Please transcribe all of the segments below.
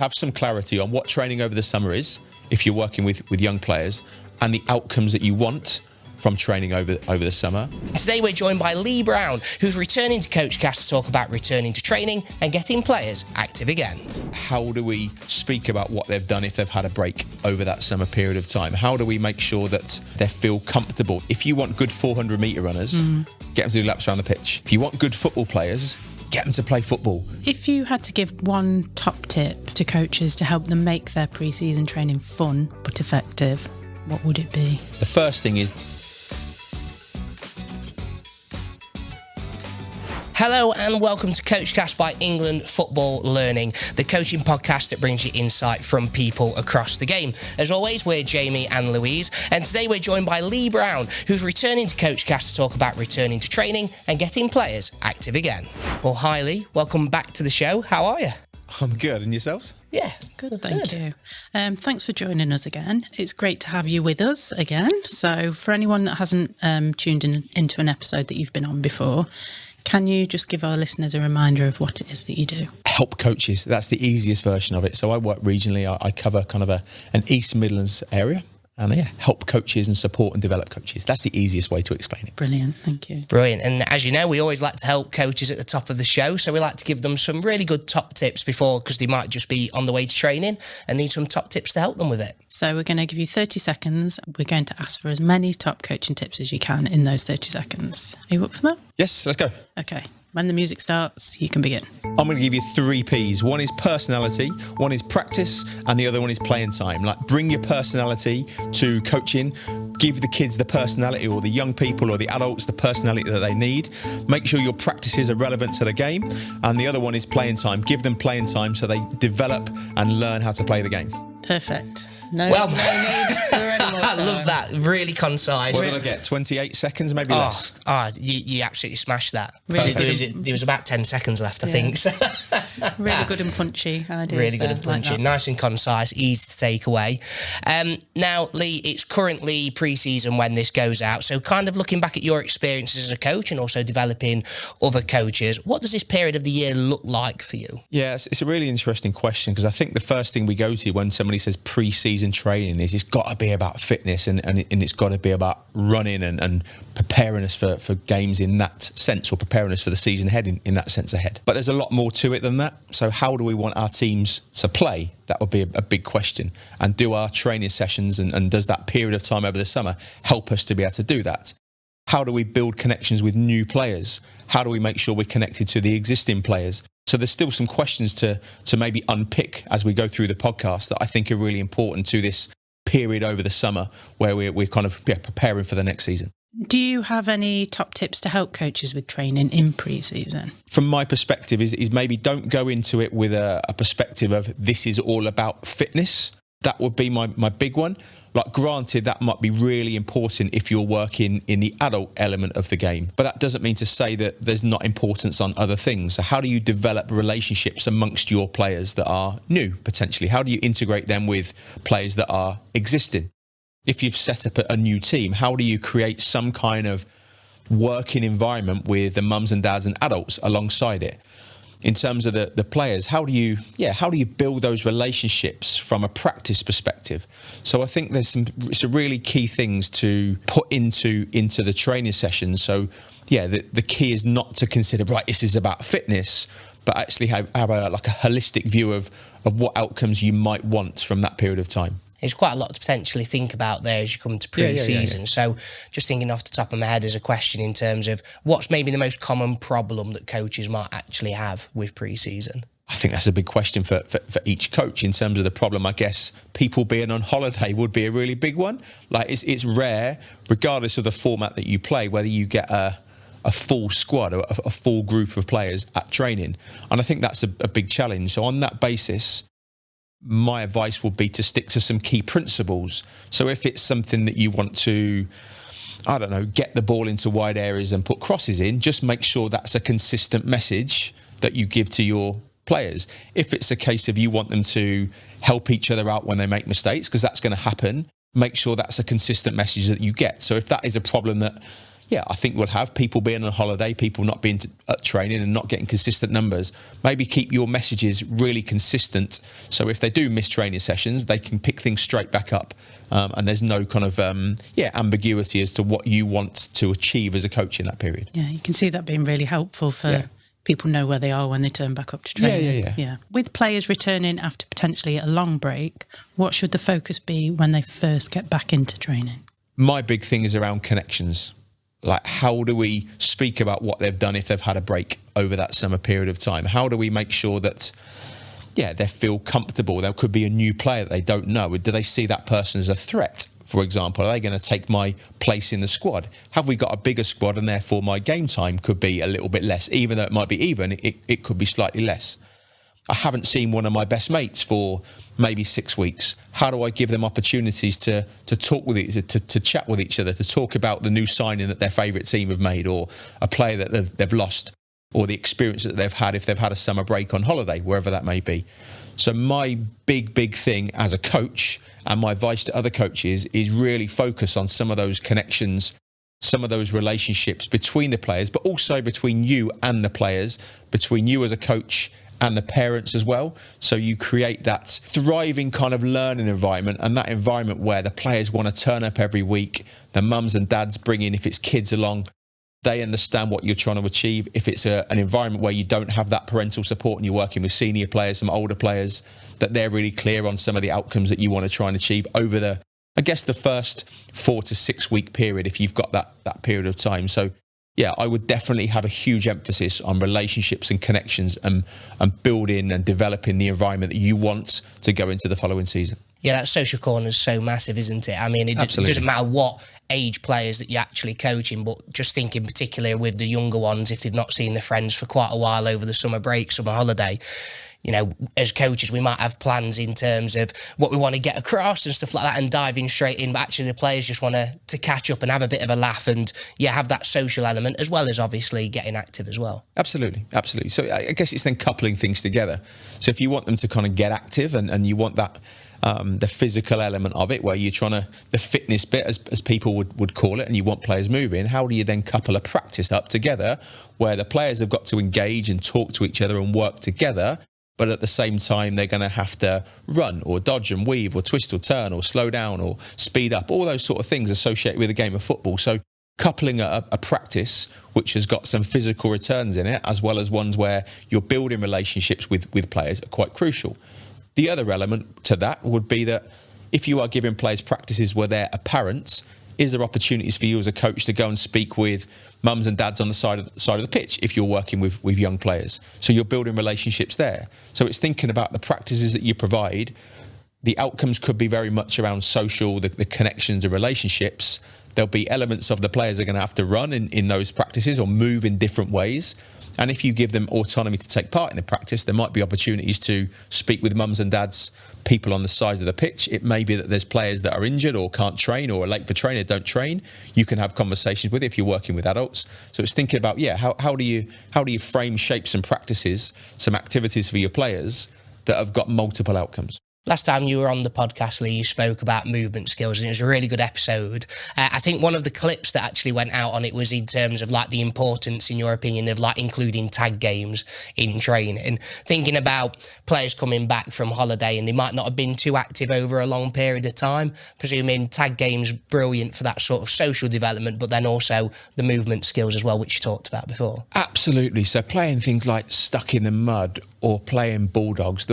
Have some clarity on what training over the summer is, if you're working with young players, and the outcomes that you want from training over the summer. Today we're joined by Lee Brown, who's returning to Coachcast to talk about returning to training and getting players active again. How do we speak about what they've done if they've had a break over that summer period of time? How do we make sure that they feel comfortable? If you want good 400-metre runners, get them to do laps around the pitch. If you want good football players, get them to play football. If you had to give one top tip to coaches to help them make their pre-season training fun but effective, what would it be? The first thing is... Hello and welcome to Coachcast by England Football Learning, the coaching podcast that brings you insight from people across the game. As always, we're Jamie and Louise, and today we're joined by Lee Brown, who's returning to Coachcast to talk about returning to training and getting players active again. Well, hi Lee, welcome back to the show. How are you? I'm good, and yourselves? Yeah, Good, thank you. Thanks for joining us again. It's great to have you with us again. So for anyone that hasn't tuned into an episode that you've been on before, can you just give our listeners a reminder of what it is that you do? Help coaches. That's the easiest version of it. So I work regionally. I cover kind of an East Midlands area. And help coaches and support and develop coaches. That's the easiest way to explain it. Brilliant, thank you. Brilliant. And as you know, we always like to help coaches at the top of the show. So we like to give them some really good top tips before, because they might just be on the way to training and need some top tips to help them with it. So we're going to give you 30 seconds. We're going to ask for as many top coaching tips as you can in those 30 seconds. Are you up for that? Yes, let's go. Okay. When the music starts, you can begin. I'm going to give you 3 Ps. One is personality, one is practice, and the other one is playing time. Like, bring your personality to coaching. Give the kids the personality, or the young people or the adults the personality that they need. Make sure your practices are relevant to the game. And the other one is playing time. Give them playing time so they develop and learn how to play the game. Perfect. No Well, need for any more I time. love that. Really concise. What did I get? 28 seconds, maybe less? You absolutely smashed that. Really There was about 10 seconds left, I think. So. Really good and punchy ideas. Really good there, and punchy. like Nice and concise, easy to take away. Now, Lee, it's currently pre-season when this goes out. So kind of looking back at your experiences as a coach and also developing other coaches, what does this period of the year look like for you? Yeah, it's a really interesting question, because I think the first thing we go to when somebody says pre-season training is it's got to be about fitness and it's got to be about running and preparing us for games in that sense, or preparing us for the season ahead in that sense ahead. But there's a lot more to it than that. So how do we want our teams to play? That would be a big question. And do our training sessions and does that period of time over the summer help us to be able to do that? How do we build connections with new players? How do we make sure we're connected to the existing players? So there's still some questions to maybe unpick as we go through the podcast that I think are really important to this period over the summer, where we're kind of preparing for the next season. Do you have any top tips to help coaches with training in pre-season? From my perspective is maybe don't go into it with a perspective of this is all about fitness. That would be my big one. Like, granted, that might be really important if you're working in the adult element of the game, but that doesn't mean to say that there's not importance on other things. So how do you develop relationships amongst your players that are new, potentially? How do you integrate them with players that are existing? If you've set up a new team, how do you create some kind of working environment with the mums and dads and adults alongside it? In terms of the players, how do you build those relationships from a practice perspective? So I think there's some really key things to put into the training sessions. So the key is not to consider, right, this is about fitness, but actually have a holistic view of what outcomes you might want from that period of time. There's quite a lot to potentially think about there as you come to pre-season. Yeah. So just thinking off the top of my head as a question in terms of what's maybe the most common problem that coaches might actually have with pre-season? I think that's a big question for each coach in terms of the problem. I guess people being on holiday would be a really big one. Like, it's rare, regardless of the format that you play, whether you get a full squad or a full group of players at training. And I think that's a big challenge. So on that basis, my advice would be to stick to some key principles. So if it's something that you want to, get the ball into wide areas and put crosses in, just make sure that's a consistent message that you give to your players. If it's a case of you want them to help each other out when they make mistakes, because that's going to happen, make sure that's a consistent message that you get. So if that is a problem that yeah, I think we'll have people being on holiday, people not being at training and not getting consistent numbers. Maybe keep your messages really consistent. So if they do miss training sessions, they can pick things straight back up. And there's no kind of, ambiguity as to what you want to achieve as a coach in that period. Yeah, you can see that being really helpful for people know where they are when they turn back up to training. Yeah. With players returning after potentially a long break, what should the focus be when they first get back into training? My big thing is around connections. Like, how do we speak about what they've done if they've had a break over that summer period of time? How do we make sure that, they feel comfortable? There could be a new player that they don't know. Do they see that person as a threat, for example? Are they going to take my place in the squad? Have we got a bigger squad and therefore my game time could be a little bit less? Even though it might be even, it could be slightly less. I haven't seen one of my best mates for maybe 6 weeks. How do I give them opportunities to talk with to chat with each other, to talk about the new signing that their favourite team have made, or a player that they've lost, or the experience that they've had if they've had a summer break on holiday, wherever that may be. So my big thing as a coach, and my advice to other coaches, is really focus on some of those connections, some of those relationships between the players, but also between you and the players, between you as a coach and the parents as well. So you create that thriving kind of learning environment, and that environment where the players want to turn up every week, the mums and dads bring in, if it's kids along, they understand what you're trying to achieve. If it's an environment where you don't have that parental support and you're working with senior players, some older players, that they're really clear on some of the outcomes that you want to try and achieve over the first 4 to 6 week period, if you've got that period of time. So yeah, I would definitely have a huge emphasis on relationships and connections, and building and developing the environment that you want to go into the following season. Yeah, that social corner is so massive, isn't it? I mean, it doesn't matter what age players that you're actually coaching, but just thinking particularly with the younger ones, if they've not seen their friends for quite a while over the summer break, summer holiday, as coaches, we might have plans in terms of what we want to get across and stuff like that, and diving straight in, but actually the players just want to catch up and have a bit of a laugh and have that social element, as well as obviously getting active as well. Absolutely. So I guess it's then coupling things together. So if you want them to kind of get active and you want that the physical element of it, where you're trying to, the fitness bit as people would call it, and you want players moving, how do you then couple a practice up together where the players have got to engage and talk to each other and work together, but at the same time they're going to have to run or dodge and weave or twist or turn or slow down or speed up, all those sort of things associated with a game of football. So coupling a practice which has got some physical returns in it, as well as ones where you're building relationships with players, are quite crucial. The other element to that would be that if you are giving players practices where they're apparent, is there opportunities for you as a coach to go and speak with mums and dads on the side of the pitch if you're working with young players? So you're building relationships there. So it's thinking about the practices that you provide. The outcomes could be very much around social, the connections and relationships. There'll be elements of the players are going to have to run in those practices or move in different ways. And if you give them autonomy to take part in the practice, there might be opportunities to speak with mums and dads, people on the sides of the pitch. It may be that there's players that are injured or can't train or are late for training, don't train. You can have conversations with if you're working with adults. So it's thinking about, how do you frame shapes and practices, some activities for your players that have got multiple outcomes. Last time you were on the podcast, Lee, you spoke about movement skills, and it was a really good episode. I think one of the clips that actually went out on it was in terms of the importance, in your opinion, of including tag games in training. Thinking about players coming back from holiday and they might not have been too active over a long period of time, presuming tag games brilliant for that sort of social development, but then also the movement skills as well, which you talked about before. Absolutely. So playing things like Stuck in the Mud or playing Bulldogs.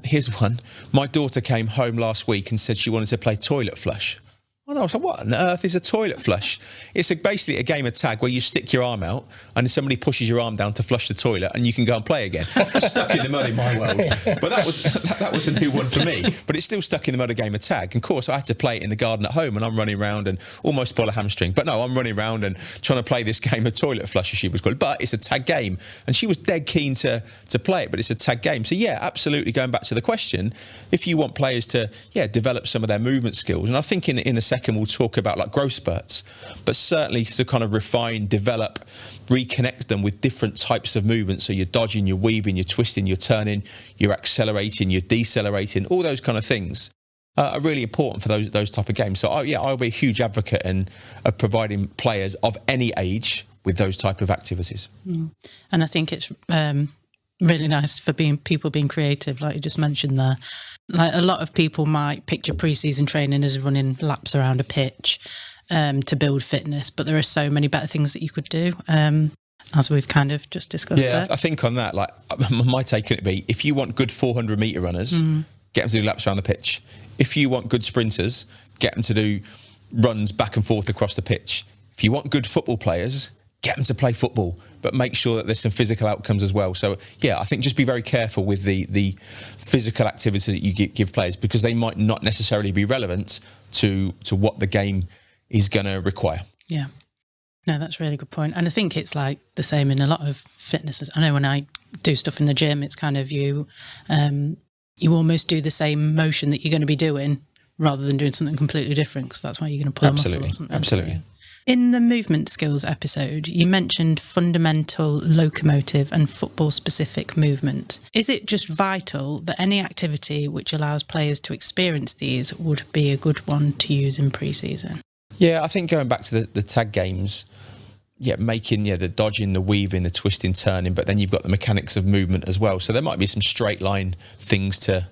Here's one. My daughter came home last week and said she wanted to play Toilet Flush. And I was like, what on earth is a toilet flush? It's basically a game of tag where you stick your arm out and somebody pushes your arm down to flush the toilet and you can go and play again. Stuck in the Mud in my world. But that was a new one for me. But it's still Stuck in the Mud, a game of tag. And of course, I had to play it in the garden at home, and I'm running around and almost pull a hamstring. But no, I'm running around and trying to play this game of Toilet Flush, as she was called. But it's a tag game. And she was dead keen to play it, but it's a tag game. So yeah, absolutely, going back to the question, if you want players to develop some of their movement skills, and I think in a second we'll talk about growth spurts, but certainly to kind of refine, develop, reconnect them with different types of movements. So you're dodging, you're weaving, you're twisting, you're turning, you're accelerating, you're decelerating, all those kind of things. are really important for those type of games. So I'll be a huge advocate of providing players of any age with those type of activities. And I think it's really nice for people being creative, like you just mentioned there. Like a lot of people might picture pre-season training as running laps around a pitch to build fitness, but there are so many better things that you could do, as we've kind of just discussed there. I think on that, like my take on it be, if you want good 400-metre runners, get them to do laps around the pitch. If you want good sprinters, get them to do runs back and forth across the pitch. If you want good football players, get them to play football, but make sure that there's some physical outcomes as well. So, I think just be very careful with the physical activities that you give players, because they might not necessarily be relevant to what the game is going to require. Yeah. No, that's a really good point. And I think it's like the same in a lot of fitnesses. I know when I do stuff in the gym, it's kind of you almost do the same motion that you're going to be doing rather than doing something completely different, because that's why you're going to pull a muscle or something. Absolutely. In the movement skills episode, you mentioned fundamental, locomotive and football-specific movement. Is it just vital that any activity which allows players to experience these would be a good one to use in pre-season? Yeah, I think going back to the tag games, making the dodging, the weaving, the twisting, turning, but then you've got the mechanics of movement as well. So there might be some straight line things to,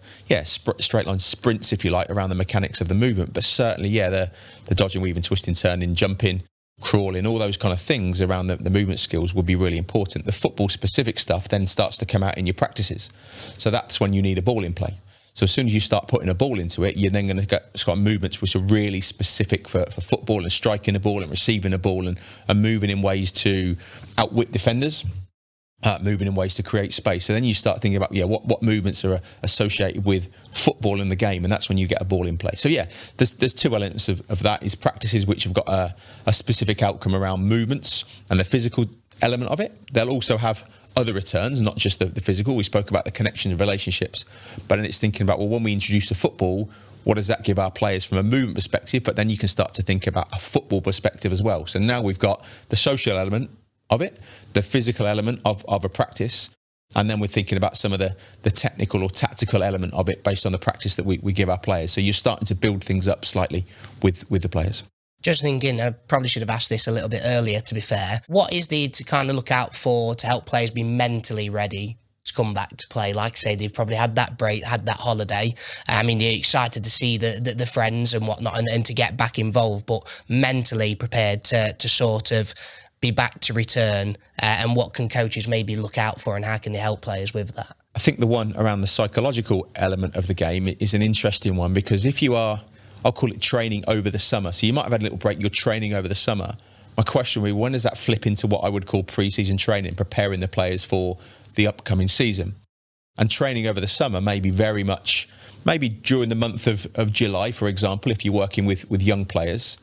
straight line sprints, if you like, around the mechanics of the movement. But certainly, the dodging, weaving, twisting, turning, jumping, crawling, all those kind of things around the movement skills would be really important. The football specific stuff then starts to come out in your practices. So that's when you need a ball in play. So as soon as you start putting a ball into it, you're then going to get movements which are really specific for football, and striking a ball and receiving a ball and moving in ways to outwit defenders, moving in ways to create space. So then you start thinking about, what movements are associated with football in the game, and that's when you get a ball in play. So there's two elements of that, is practices which have got a specific outcome around movements and the physical element of it. They'll also have other returns, not just the physical. We spoke about the connection and relationships, but then it's thinking about, when we introduce the football, what does that give our players from a movement perspective? But then you can start to think about a football perspective as well. So now we've got the social element of it, the physical element of a practice, and then we're thinking about some of the technical or tactical element of it based on the practice that we give our players. So you're starting to build things up slightly with the players. Just thinking, I probably should have asked this a little bit earlier, to be fair. What is needed to kind of look out for to help players be mentally ready to come back to play? Like I say, they've probably had that break, had that holiday. I mean, they're excited to see the friends and whatnot and to get back involved, but mentally prepared to sort of be back to return. And what can coaches maybe look out for, and how can they help players with that? I think the one around the psychological element of the game is an interesting one, because if you are, I'll call it training over the summer. So you might have had a little break, you're training over the summer. My question would be, when does that flip into what I would call pre-season training, preparing the players for the upcoming season? And training over the summer may be very much, maybe during the month of July, for example, if you're working with young players.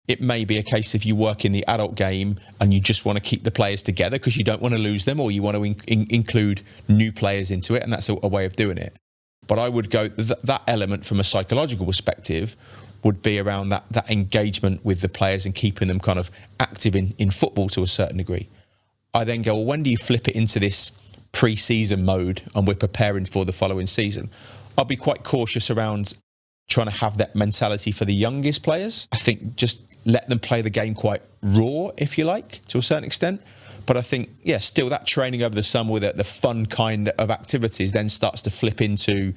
It may be a case if you work in the adult game and you just want to keep the players together because you don't want to lose them, or you want to include new players into it, and that's a way of doing it. But I would go, that element from a psychological perspective would be around that engagement with the players and keeping them kind of active in football to a certain degree. I then go, well, when do you flip it into this pre-season mode and we're preparing for the following season? I'll be quite cautious around trying to have that mentality for the youngest players. I think just let them play the game quite raw, if you like, to a certain extent. But I think, still that training over the summer with the fun kind of activities then starts to flip into,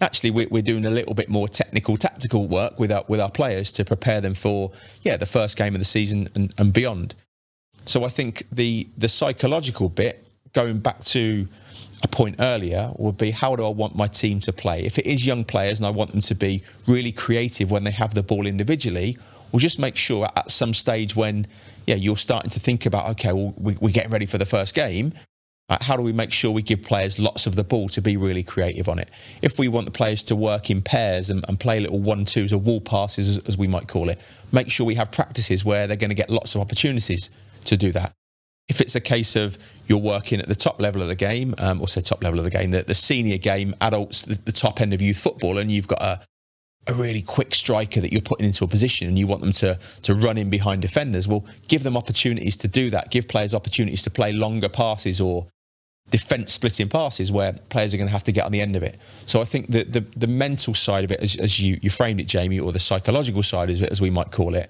actually, we're doing a little bit more technical, tactical work with our players to prepare them for, the first game of the season and beyond. So I think the psychological bit, going back to a point earlier, would be, how do I want my team to play? If it is young players and I want them to be really creative when they have the ball individually, we'll just make sure at some stage when you're starting to think about, okay, well, we're getting ready for the first game. How do we make sure we give players lots of the ball to be really creative on it? If we want the players to work in pairs and play little 1-2s or wall passes, as we might call it, make sure we have practices where they're going to get lots of opportunities to do that. If it's a case of you're working at the top level of the game, the senior game, adults, the top end of youth football, and you've got a really quick striker that you're putting into a position and you want them to run in behind defenders, well, give them opportunities to do that. Give players opportunities to play longer passes or defence splitting passes where players are going to have to get on the end of it. So I think that the mental side of it, as you framed it, Jamie, or the psychological side of it, as we might call it,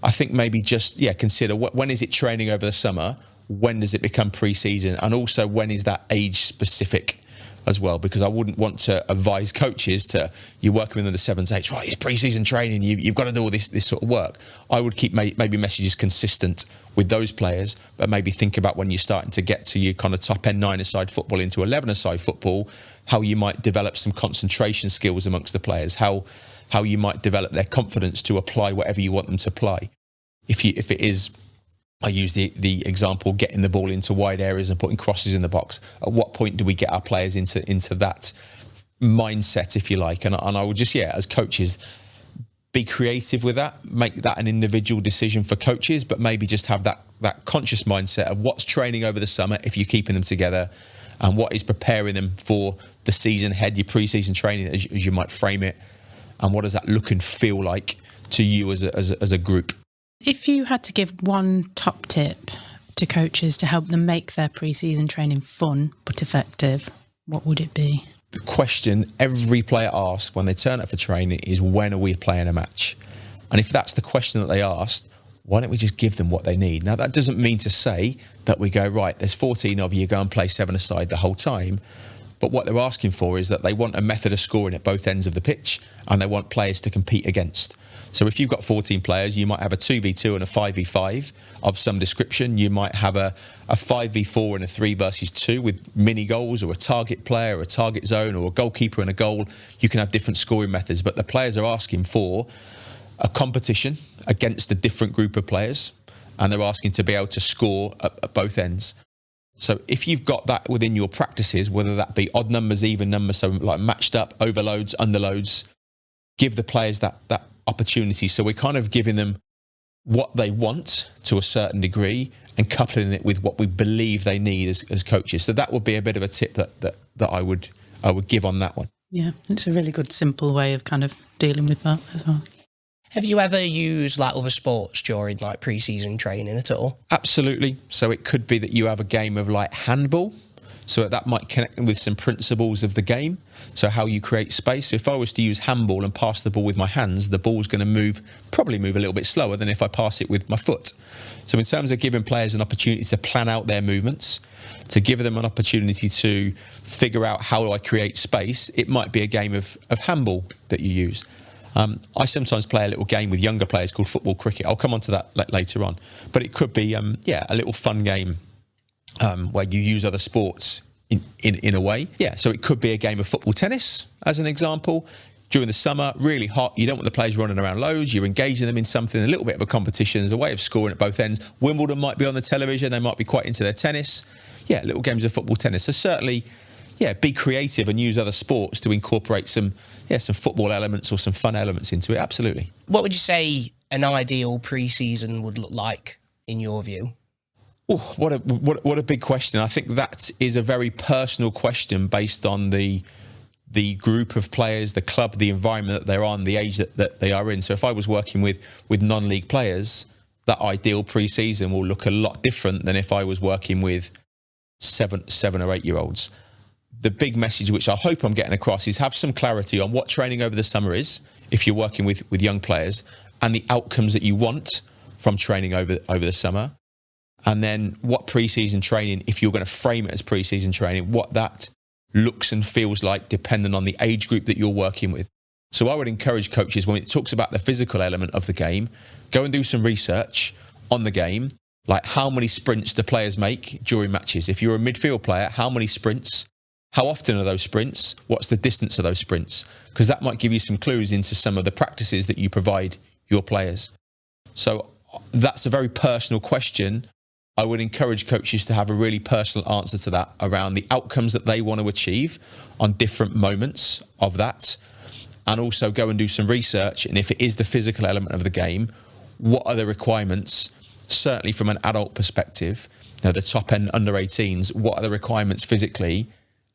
I think maybe just, consider when is it training over the summer? When does it become pre-season? And also, when is that age specific as well? Because I wouldn't want to advise coaches you're working with under 7s, 8s, right, it's pre-season training, you've got to do all this sort of work. I would keep maybe messages consistent with those players, but maybe think about when you're starting to get to your kind of top end 9-a-side football into 11-a-side football, how you might develop some concentration skills amongst the players, how you might develop their confidence to apply whatever you want them to apply. If it is, I use the example, getting the ball into wide areas and putting crosses in the box. At what point do we get our players into that mindset, if you like? And I would just, as coaches, be creative with that, make that an individual decision for coaches, but maybe just have that conscious mindset of what's training over the summer if you're keeping them together, and what is preparing them for the season ahead, your pre-season training, as you might frame it, and what does that look and feel like to you as a group. If you had to give one top tip to coaches to help them make their pre-season training fun but effective, what would it be? The question every player asks when they turn up for training is, when are we playing a match? And if that's the question that they asked, why don't we just give them what they need? Now, that doesn't mean to say that we go, right, there's 14 of you, go and play 7-a-side the whole time. But what they're asking for is that they want a method of scoring at both ends of the pitch, and they want players to compete against. So if you've got 14 players, you might have a 2v2 and a 5v5 of some description. You might have a 5v4 and a 3 versus 2 with mini goals, or a target player, or a target zone, or a goalkeeper and a goal. You can have different scoring methods, but the players are asking for a competition against a different group of players, and they're asking to be able to score at both ends. So if you've got that within your practices, whether that be odd numbers, even numbers, so like matched up, overloads, underloads, give the players that opportunity. So we're kind of giving them what they want to a certain degree and coupling it with what we believe they need as coaches. So that would be a bit of a tip that I would give on that one. Yeah, it's a really good, simple way of kind of dealing with that as well. Have you ever used like other sports during like pre-season training at all? Absolutely. So it could be that you have a game of like handball. So that might connect with some principles of the game. So how you create space. So if I was to use handball and pass the ball with my hands, the ball's going to probably move a little bit slower than if I pass it with my foot. So in terms of giving players an opportunity to plan out their movements, to give them an opportunity to figure out how do I create space, it might be a game of handball that you use. I sometimes play a little game with younger players called football cricket. I'll come on to that later on. But it could be, a little fun game where you use other sports in a way. Yeah, so it could be a game of football tennis, as an example. During the summer, really hot, you don't want the players running around loads, you're engaging them in something, a little bit of a competition as a way of scoring at both ends. Wimbledon might be on the television, they might be quite into their tennis. Yeah, little games of football tennis. So certainly, be creative and use other sports to incorporate some football elements or some fun elements into it, absolutely. What would you say an ideal pre-season would look like in your view? Oh, what a big question. I think that is a very personal question based on the group of players, the club, the environment that they're on, the age that they are in. So if I was working with non-league players, that ideal pre-season will look a lot different than if I was working with 7 or 8 year olds. The big message, which I hope I'm getting across, is have some clarity on what training over the summer is, if you're working with young players, and the outcomes that you want from training over the summer. And then what pre-season training, if you're going to frame it as pre-season training, what that looks and feels like depending on the age group that you're working with. So I would encourage coaches, when it talks about the physical element of the game, go and do some research on the game, like how many sprints do players make during matches? If you're a midfield player, how many sprints? How often are those sprints? What's the distance of those sprints? Because that might give you some clues into some of the practices that you provide your players. So that's a very personal question. I would encourage coaches to have a really personal answer to that around the outcomes that they want to achieve on different moments of that, and also go and do some research. And if it is the physical element of the game, what are the requirements, certainly from an adult perspective, the top end under 18s, what are the requirements physically,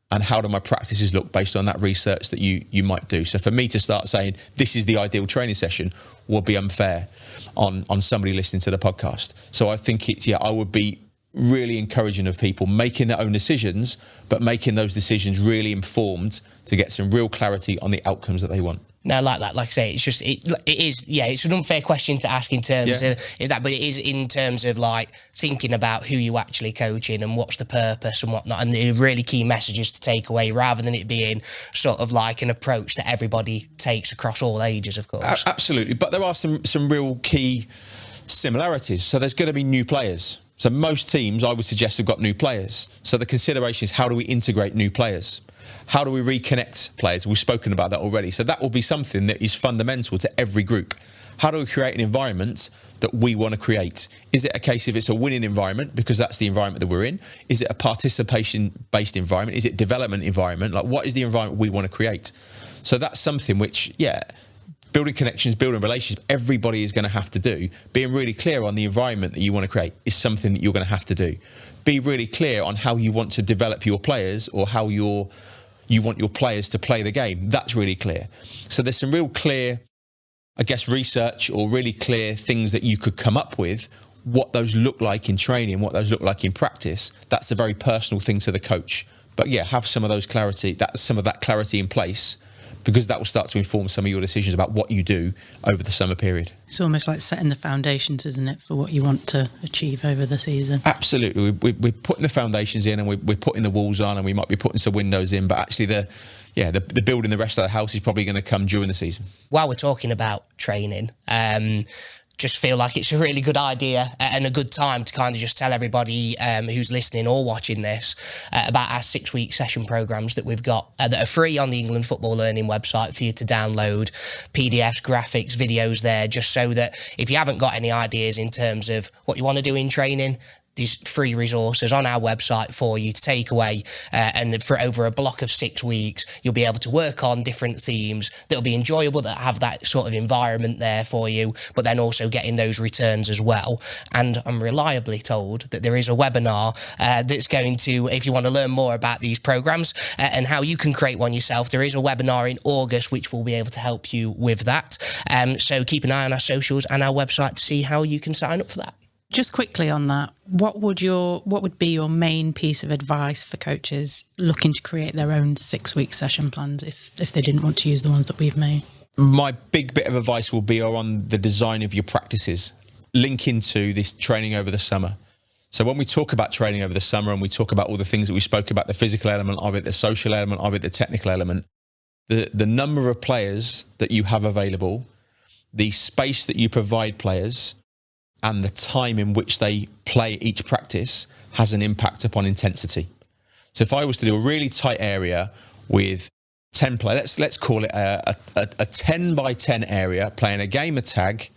and how do my practices look based on that research that you might do? So for me to start saying this is the ideal training session would be unfair on somebody listening to the podcast. So I think I would be really encouraging of people making their own decisions, but making those decisions really informed to get some real clarity on the outcomes that they want. No, like that. Like I say, it's just it is. Yeah, it's an unfair question to ask in terms of that, but it is in terms of like thinking about who you actually coaching and what's the purpose and whatnot, and the really key messages to take away, rather than it being sort of like an approach that everybody takes across all ages, of course. Absolutely, but there are some real key similarities. So there's going to be new players. So most teams, I would suggest, have got new players. So the consideration is, how do we integrate new players? How do we reconnect players? We've spoken about that already. So that will be something that is fundamental to every group. How do we create an environment that we want to create? Is it a case if it's a winning environment, because that's the environment that we're in? Is it a participation-based environment? Is it development environment? Like, what is the environment we want to create? So that's something which, building connections, building relationships, everybody is going to have to do. Being really clear on the environment that you want to create is something that you're going to have to do. Be really clear on how you want to develop your players, or how you want your players to play the game. That's really clear. So there's some real clear, I guess, research or really clear things that you could come up with, what those look like in training, what those look like in practice. That's a very personal thing to the coach. But have some of that clarity in place, because that will start to inform some of your decisions about what you do over the summer period. It's almost like setting the foundations, isn't it, for what you want to achieve over the season? Absolutely. We're putting the foundations in, and we're putting the walls on, and we might be putting some windows in, but actually the building the rest of the house is probably going to come during the season. While we're talking about training, just feel like it's a really good idea and a good time to kind of just tell everybody who's listening or watching this about our 6-week session programs that we've got that are free on the England Football Learning website for you to download. PDFs, graphics, videos there, just so that if you haven't got any ideas in terms of what you want to do in training, these free resources on our website for you to take away, and for over a block of 6 weeks you'll be able to work on different themes that'll be enjoyable, that have that sort of environment there for you, but then also getting those returns as well. And I'm reliably told that there is a webinar that's going to, if you want to learn more about these programs and how you can create one yourself, there is a webinar in August which will be able to help you with that. So keep an eye on our socials and our website to see how you can sign up for that. Just quickly on that, what would be your main piece of advice for coaches looking to create their own 6-week session plans if they didn't want to use the ones that we've made? My big bit of advice will be on the design of your practices, link into this training over the summer. So when we talk about training over the summer, and we talk about all the things that we spoke about, the physical element of it, the social element of it, the technical element, the number of players that you have available, the space that you provide players, and the time in which they play each practice has an impact upon intensity. So if I was to do a really tight area with 10 players, let's call it a 10 by 10 area, playing a game of tag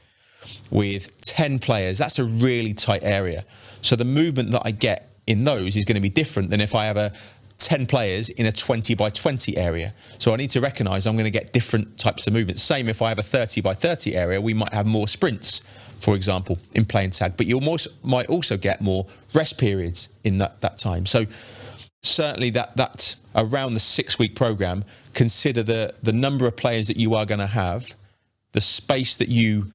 with 10 players, that's a really tight area. So the movement that I get in those is going to be different than if I have 10 players in a 20 by 20 area. So I need to recognise I'm going to get different types of movements. Same if I have a 30 by 30 area, we might have more sprints, for example, in playing tag, but you might also get more rest periods in that time. So certainly that around the 6-week program, consider the number of players that you are going to have, the space that you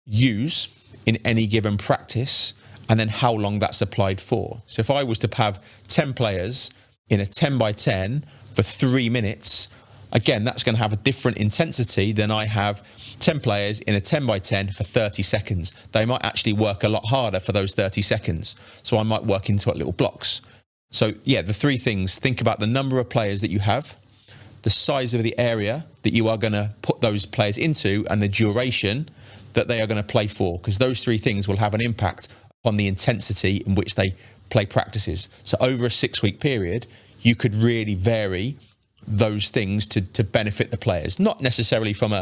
use in any given practice, and then how long that's applied for. So if I was to have 10 players in a 10 by 10 for 3 minutes, again, that's going to have a different intensity than I have 10 players in a 10 by 10 for 30 seconds. They might actually work a lot harder for those 30 seconds. So I might work into little blocks. So the 3 things: think about the number of players that you have, the size of the area that you are going to put those players into, and the duration that they are going to play for, because those 3 things will have an impact on the intensity in which they play practices. So over a 6-week period, you could really vary those things to benefit the players, not necessarily from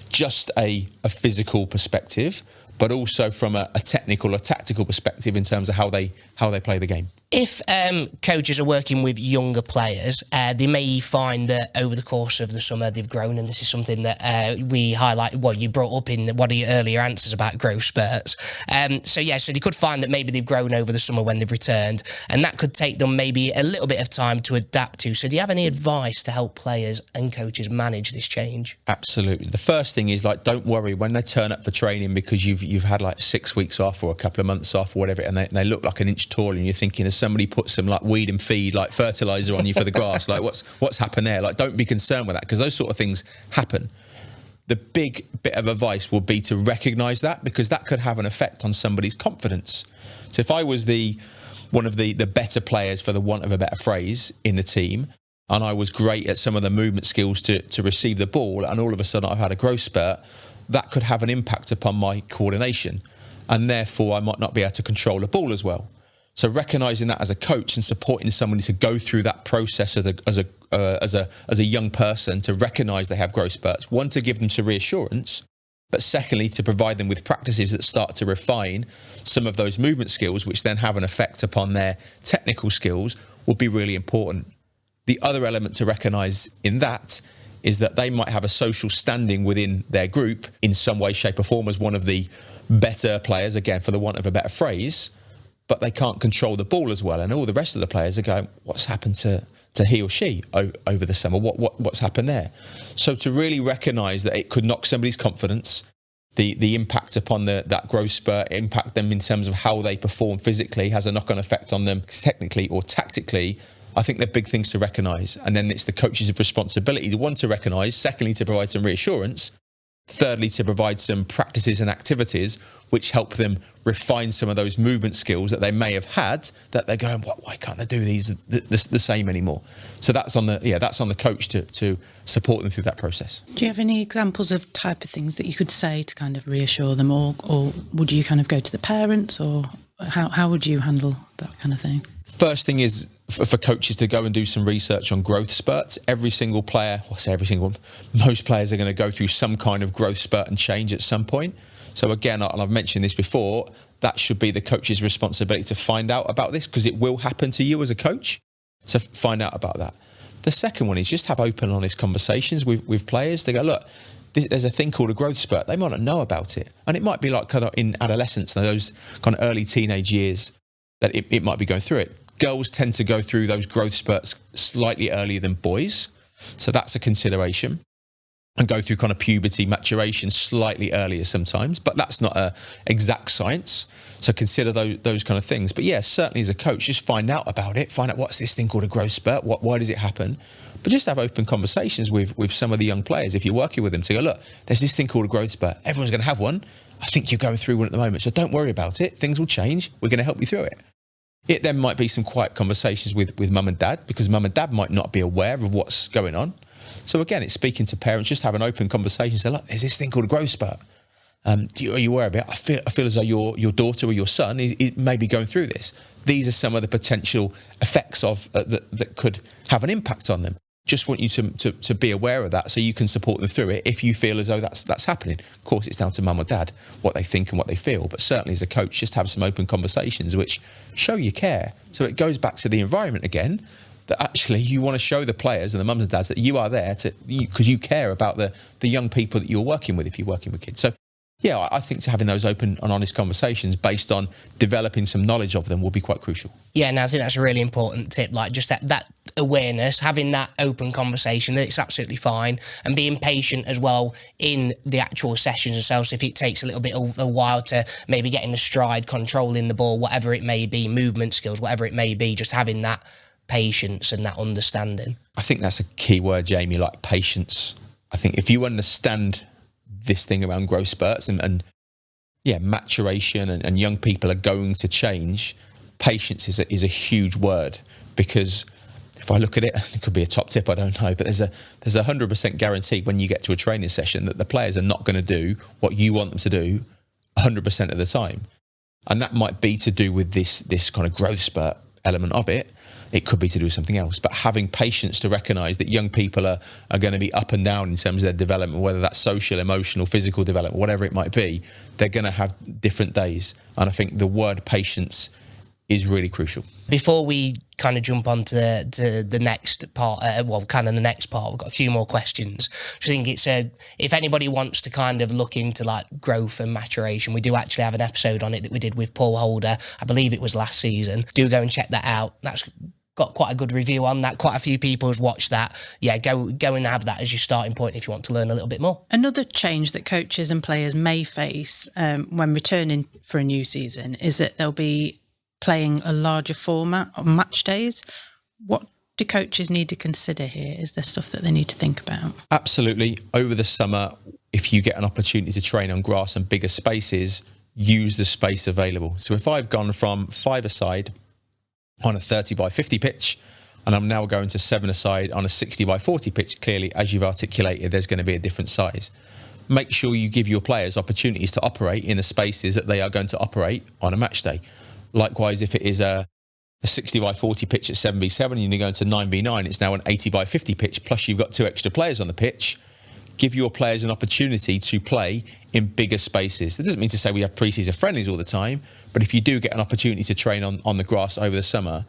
just a physical perspective, but also from a technical or tactical perspective in terms of how they play the game. If coaches are working with younger players, they may find that over the course of the summer they've grown, and this is something that we highlight. Well, you brought up in one of your earlier answers about growth spurts. So they could find that maybe they've grown over the summer when they've returned, and that could take them maybe a little bit of time to adapt to. So do you have any advice to help players and coaches manage this change? Absolutely. The first thing is, don't worry when they turn up for training because you've you've had like 6 weeks off or a couple of months off or whatever, and they look like an inch taller, and you're thinking, has somebody put some like weed and feed, like fertilizer on you for the grass? Like what's happened there? Like, don't be concerned with that, because those sort of things happen. The big bit of advice will be to recognise that, because that could have an effect on somebody's confidence. So if I was one of the better players, for the want of a better phrase, in the team, and I was great at some of the movement skills to receive the ball, and all of a sudden I've had a growth spurt, that could have an impact upon my coordination, and therefore I might not be able to control the ball as well. So recognising that as a coach and supporting somebody to go through that process as a young person, to recognise they have growth spurts, one, to give them some reassurance, but secondly, to provide them with practices that start to refine some of those movement skills, which then have an effect upon their technical skills, will be really important. The other element to recognise in that is that they might have a social standing within their group in some way, shape or form as one of the better players, again, for the want of a better phrase, but they can't control the ball as well. And all the rest of the players are going, what's happened to he or she over the summer? What's happened there? So to really recognise that it could knock somebody's confidence, the impact upon that growth spurt, impact them in terms of how they perform physically, has a knock-on effect on them technically or tactically, I think they're big things to recognise. And then it's the coach's responsibility, one, to recognise, secondly, to provide some reassurance, thirdly, to provide some practices and activities which help them refine some of those movement skills that they may have had, that they're going, why can't I do these the same anymore? So that's on the coach to support them through that process. Do you have any examples of type of things that you could say to kind of reassure them, or would you kind of go to the parents, or how would you handle that kind of thing? First thing is for coaches to go and do some research on growth spurts. Every single player, most players are going to go through some kind of growth spurt and change at some point. So again, and I've mentioned this before, that should be the coach's responsibility to find out about this, because it will happen to you as a coach. So find out about that. The second one is just have open, honest conversations with players. They go, look, there's a thing called a growth spurt. They might not know about it. And it might be like kind of in adolescence, those kind of early teenage years, that it might be going through it. Girls tend to go through those growth spurts slightly earlier than boys. So that's a consideration. And go through kind of puberty, maturation slightly earlier sometimes. But that's not an exact science. So consider those kind of things. But yeah, certainly as a coach, just find out about it. Find out, what's this thing called a growth spurt? Why does it happen? But just have open conversations with some of the young players, if you're working with them, to go, look, there's this thing called a growth spurt. Everyone's going to have one. I think you're going through one at the moment. So don't worry about it. Things will change. We're going to help you through it. It then might be some quiet conversations with mum and dad, because mum and dad might not be aware of what's going on. So again, it's speaking to parents, just have an open conversation. Say, look, there's this thing called a growth spurt. Are you aware of it? I feel as though your daughter or your son is maybe going through this. These are some of the potential effects of that could have an impact on them. Just want you to be aware of that, so you can support them through it if you feel as though that's happening. Of course, it's down to mum or dad what they think and what they feel, but certainly as a coach, just have some open conversations which show you care. So it goes back to the environment again, that actually you want to show the players and the mums and dads that you are there because you care about the young people that you're working with, if you're working with kids. So yeah, I think having those open and honest conversations based on developing some knowledge of them will be quite crucial. Yeah, and I think that's a really important tip, like just that awareness, having that open conversation that it's absolutely fine, and being patient as well in the actual sessions themselves. So if it takes a little bit of a while to maybe get in the stride, controlling the ball, whatever it may be, movement skills, whatever it may be, just having that patience and that understanding. I think that's a key word, Jamie, like patience. I think if you understand this thing around growth spurts and maturation and young people are going to change, patience is a huge word, because if I look at it could be a top tip, I don't know, but there's a 100% guarantee when you get to a training session that the players are not going to do what you want them to do 100% of the time. And that might be to do with this kind of growth spurt element of it. It could be to do something else, but having patience to recognise that young people are going to be up and down in terms of their development, whether that's social, emotional, physical development, whatever it might be, they're going to have different days. And I think the word patience is really crucial. Before we kind of jump on to the next part, the next part, we've got a few more questions. I think it's if anybody wants to kind of look into like growth and maturation, we do actually have an episode on it that we did with Paul Holder. I believe it was last season. Do go and check that out. That's got quite a good review on that. Quite a few people have watched that. Yeah, go and have that as your starting point if you want to learn a little bit more. Another change that coaches and players may face when returning for a new season is that they'll be playing a larger format on match days. What do coaches need to consider here? Is there stuff that they need to think about? Absolutely. Over the summer, if you get an opportunity to train on grass and bigger spaces, use the space available. So if I've gone from 5-a-side on a 30x50 pitch, and I'm now going to 7-a-side on a 60x40 pitch, clearly, as you've articulated, there's going to be a different size. Make sure you give your players opportunities to operate in the spaces that they are going to operate on a match day. Likewise, if it is a 60x40 pitch at 7v7 and you're going to 9v9, it's now an 80x50 pitch, plus you've got 2 extra players on the pitch. Give your players an opportunity to play in bigger spaces. That doesn't mean to say we have pre-season friendlies all the time, but if you do get an opportunity to train on the grass over the summer,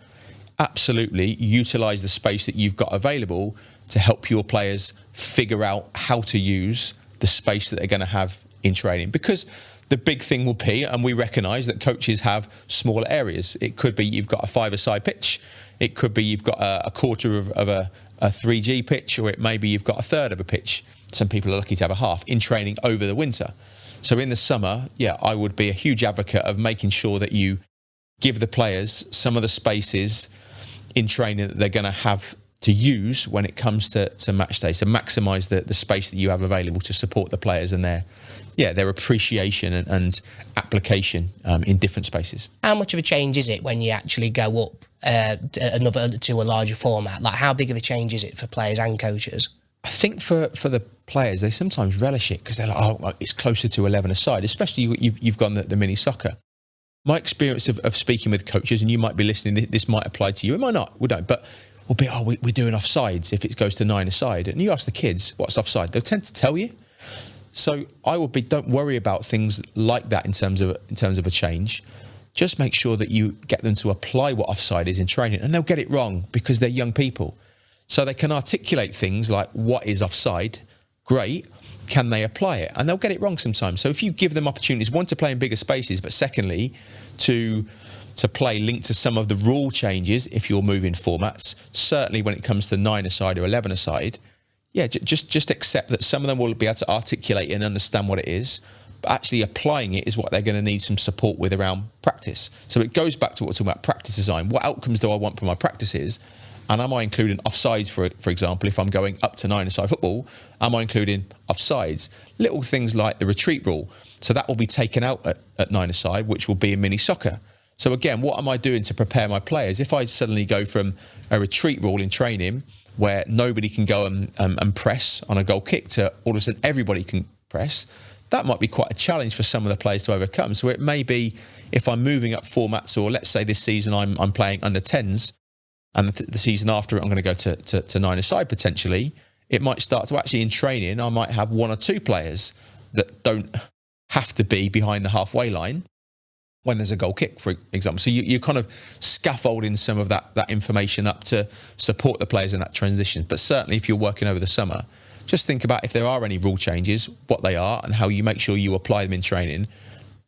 absolutely utilise the space that you've got available to help your players figure out how to use the space that they're going to have in training. Because the big thing will be, and we recognise that coaches have smaller areas. It could be you've got a 5-a-side pitch. It could be you've got a quarter of a 3G pitch, or it may be you've got a third of a pitch. Some people are lucky to have a half in training over the winter. So in the summer, I would be a huge advocate of making sure that you give the players some of the spaces in training that they're going to have to use when it comes to match day. So maximise the space that you have available to support the players and their appreciation and application in different spaces. How much of a change is it when you actually go up to a larger format? Like, how big of a change is it for players and coaches? I think for the players, they sometimes relish it because they're like, oh, it's closer to 11-a-side, especially you've gone the mini soccer. My experience of speaking with coaches, and you might be listening, this might apply to you, it might not, we don't, but we'll be, we're doing offsides if it goes to 9-a-side. And you ask the kids, what's offside? They'll tend to tell you. So I would be, don't worry about things like that in terms of a change. Just make sure that you get them to apply what offside is in training, and they'll get it wrong because they're young people. So they can articulate things like what is offside, great, can they apply it? And they'll get it wrong sometimes. So if you give them opportunities, one, to play in bigger spaces, but secondly, to play linked to some of the rule changes if you're moving formats, certainly when it comes to 9-a-side or 11-a-side, just accept that some of them will be able to articulate and understand what it is, but actually applying it is what they're going to need some support with around practice. So it goes back to what we're talking about, practice design. What outcomes do I want from my practices? And am I including offsides, for example, if I'm going up to 9-a-side football, am I including offsides? Little things like the retreat rule. So that will be taken out at 9-a-side, which will be in mini soccer. So again, what am I doing to prepare my players? If I suddenly go from a retreat rule in training where nobody can go and press on a goal kick to all of a sudden everybody can press, that might be quite a challenge for some of the players to overcome. So it may be, if I'm moving up formats, or let's say this season I'm playing under 10s, and the season after it, I'm going to go to 9-a-side potentially, it might start to actually, in training, I might have 1 or 2 players that don't have to be behind the halfway line when there's a goal kick, for example. So you're kind of scaffolding some of that information up to support the players in that transition. But certainly if you're working over the summer, just think about if there are any rule changes, what they are, and how you make sure you apply them in training.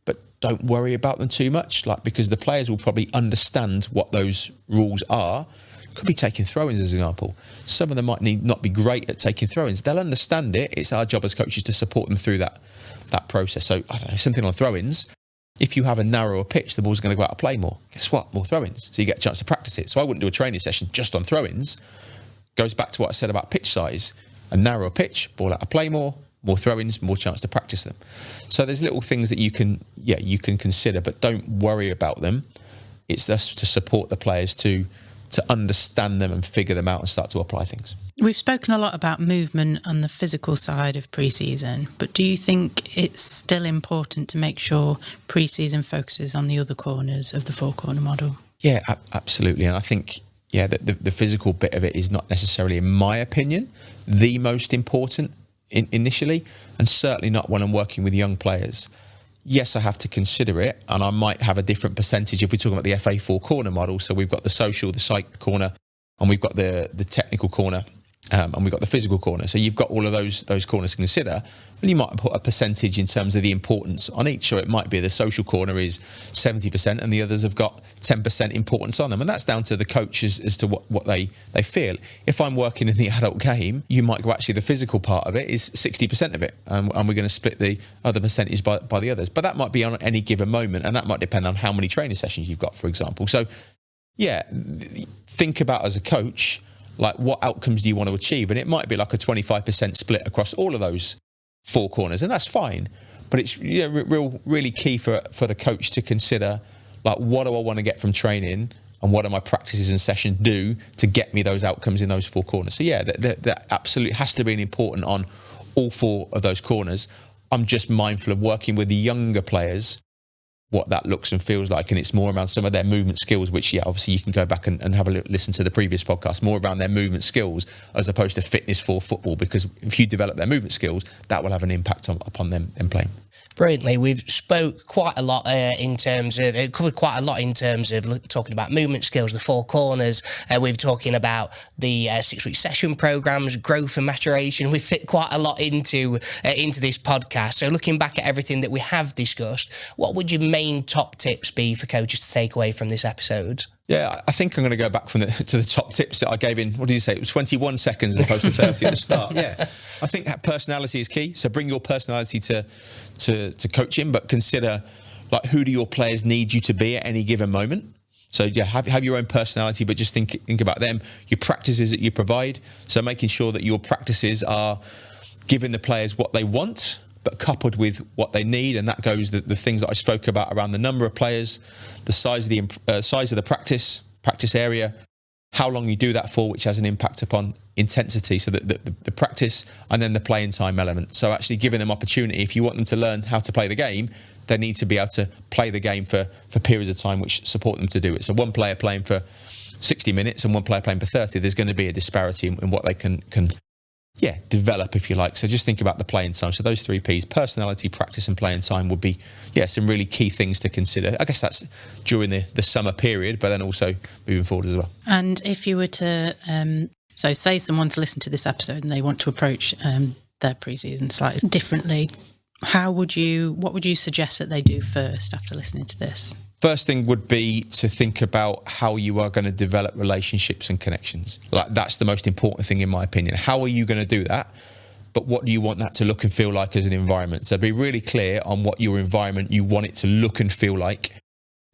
But don't worry about them too much, because the players will probably understand what those rules are. Could be taking throw-ins as an example. Some of them might not be great at taking throw-ins. They'll understand it. It's our job as coaches to support them through that process. So, I don't know, something on throw-ins. If you have a narrower pitch, the ball's going to go out to play more. Guess what? More throw-ins. So you get a chance to practice it. So I wouldn't do a training session just on throw-ins. Goes back to what I said about pitch size. A narrower pitch, ball out to play more throw-ins, more chance to practice them. So there's little things that you can consider, but don't worry about them. It's just to support the players to understand them and figure them out and start to apply things. We've spoken a lot about movement on the physical side of pre-season, but do you think it's still important to make sure pre-season focuses on the other corners of the 4-corner model? Yeah, absolutely. And I think, that the physical bit of it is not necessarily, in my opinion, the most important initially, and certainly not when I'm working with young players. Yes, I have to consider it, and I might have a different percentage if we're talking about the FA 4-corner model. So we've got the social, the psych corner, and we've got the technical corner and we've got the physical corner. So you've got all of those corners to consider, and you might put a percentage in terms of the importance on each. So it might be the social corner is 70% and the others have got 10% importance on them, and that's down to the coach as to what they feel. If I'm working in the adult game, you might go, actually the physical part of it is 60% of it, and we're going to split the other percentage by the others. But that might be on any given moment, and that might depend on how many training sessions you've got, for example. So yeah, think about, as a coach, like, what outcomes do you want to achieve? And it might be like a 25% split across all of those 4 corners, and that's fine. But it's really key for the coach to consider, like, what do I want to get from training, and what do my practices and sessions do to get me those outcomes in those 4 corners? So yeah, that absolutely has to be an important on all 4 of those corners. I'm just mindful of working with the younger players, what that looks and feels like, and it's more around some of their movement skills, which, yeah, obviously you can go back and have a listen to the previous podcast, more around their movement skills as opposed to fitness for football, because if you develop their movement skills, that will have an impact upon them playing. Brilliantly. We've spoke quite a lot covered quite a lot in terms of talking about movement skills, the 4 corners. We've talking about the 6-week session programs, growth and maturation. We've fit quite a lot into this podcast. So looking back at everything that we have discussed, what would your main top tips be for coaches to take away from this episode? Yeah, I think I'm going to go back to the top tips that I gave in, what did you say? It was 21 seconds as opposed to 30 at the start. Yeah, I think that personality is key. So bring your personality to coaching, but consider, like, who do your players need you to be at any given moment? So yeah, have your own personality, but just think about them. Your practices that you provide. So making sure that your practices are giving the players what they want, but coupled with what they need, and that goes the things that I spoke about around the number of players, the size of the practice area, how long you do that for, which has an impact upon intensity. So the practice and then the playing time element. So actually giving them opportunity. If you want them to learn how to play the game, they need to be able to play the game for periods of time which support them to do it. So one player playing for 60 minutes and one player playing for 30, there's going to be a disparity in what they can develop, if you like. So just think about the playing time. So those 3 Ps, personality, practice and playing time, would be, some really key things to consider. I guess that's during the summer period, but then also moving forward as well. And if you were to, so say someone's listened to this episode and they want to approach their pre-season slightly differently, what would you suggest that they do first after listening to this? First thing would be to think about how you are going to develop relationships and connections. Like, that's the most important thing, in my opinion. How are you going to do that? But what do you want that to look and feel like as an environment? So be really clear on what your environment you want it to look and feel like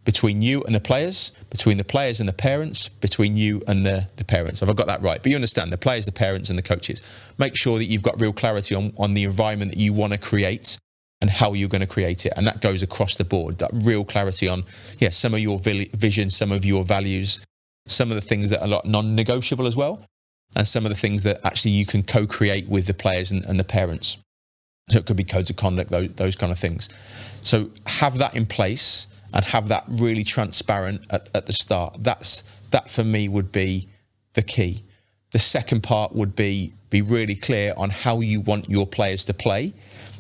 between you and the players, between the players and the parents, between you and the parents. Have I got that right? But you understand, the players, the parents and the coaches. Make sure that you've got real clarity on the environment that you want to create and how you're going to create it. And that goes across the board, that real clarity on, some of your vision, some of your values, some of the things that are a lot non-negotiable as well, and some of the things that actually you can co-create with the players and the parents. So it could be codes of conduct, those kind of things. So have that in place and have that really transparent at the start. That for me would be the key. The second part would be really clear on how you want your players to play.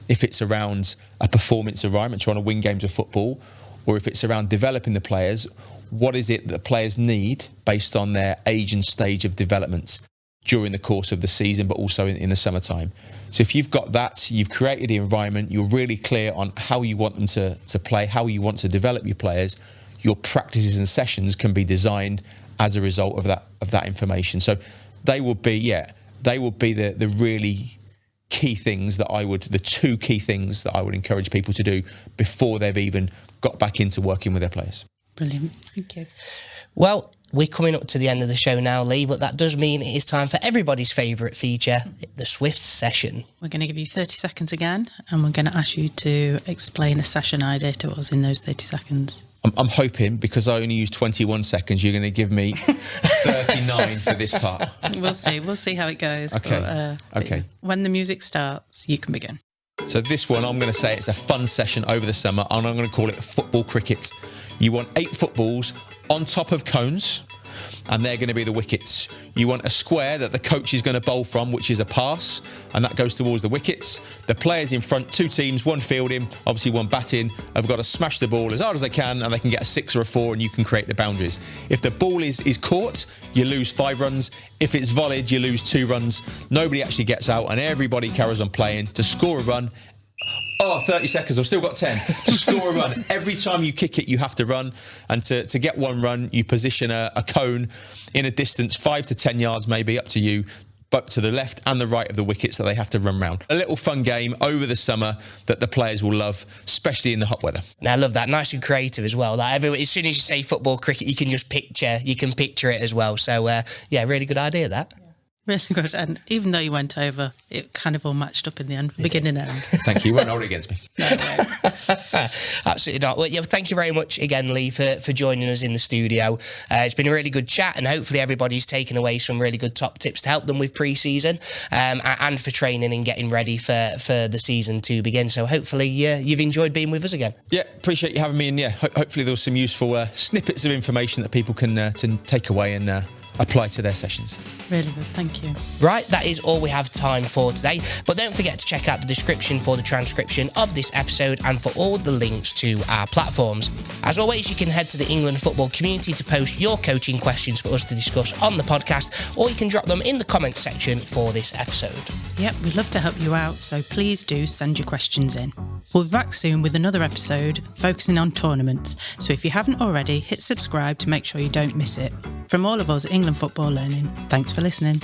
If it's around a performance environment, trying to win games of football, or if it's around developing the players, what is it that the players need based on their age and stage of development during the course of the season, but also in the summertime. So if you've got that, you've created the environment, you're really clear on how you want them to play, how you want to develop your players, your practices and sessions can be designed as a result of that information. So they will be the really key things the 2 key things that I would encourage people to do before they've even got back into working with their players. Brilliant. Thank you. Well, we're coming up to the end of the show now, Lee, but that does mean it is time for everybody's favourite feature, the Swift session. We're going to give you 30 seconds again, and we're going to ask you to explain a session idea to us in those 30 seconds. I'm hoping, because I only used 21 seconds, you're going to give me 39 for this part. We'll see how it goes. Okay. Okay. When the music starts, you can begin. So this one, I'm going to say it's a fun session over the summer, and I'm going to call it football cricket. You want 8 footballs on top of cones, and they're going to be the wickets. You want a square that the coach is going to bowl from, which is a pass, and that goes towards the wickets. The players in front, 2 teams, 1 fielding, obviously 1 batting, have got to smash the ball as hard as they can, and they can get a 6 or a 4, and you can create the boundaries. If the ball is caught, you lose 5 runs. If it's volleyed, you lose 2 runs. Nobody actually gets out, and everybody carries on playing to score a run. 30 seconds, I've still got 10. To score a run, every time you kick it, you have to run. And to get 1 run, you position a cone in a distance 5 to 10 yards, maybe, up to you, but to the left and the right of the wicket, so they have to run round. A little fun game over the summer that the players will love, especially in the hot weather. Now, I love that. Nice and creative as well. Like as soon as you say football, cricket, you can just picture it as well. So, really good idea, that. Really good. And even though you went over, it kind of all matched up in the end, beginning and end. Thank you. You won't hold it against me. No, absolutely not. Well, thank you very much again, Lee, for joining us in the studio. It's been a really good chat, and hopefully everybody's taken away some really good top tips to help them with pre-season and for training and getting ready for the season to begin. So hopefully you've enjoyed being with us again. Yeah, appreciate you having me, and hopefully there was some useful snippets of information that people can take away and apply to their sessions. Really good, thank you. Right, that is all we have time for today. But don't forget to check out the description for the transcription of this episode and for all the links to our platforms. As always, you can head to the England football community to post your coaching questions for us to discuss on the podcast, or you can drop them in the comments section for this episode. Yep, we'd love to help you out, so please do send your questions in. We'll be back soon with another episode focusing on tournaments, so if you haven't already, hit subscribe to make sure you don't miss it. From all of us at England Football Learning, thanks for listening.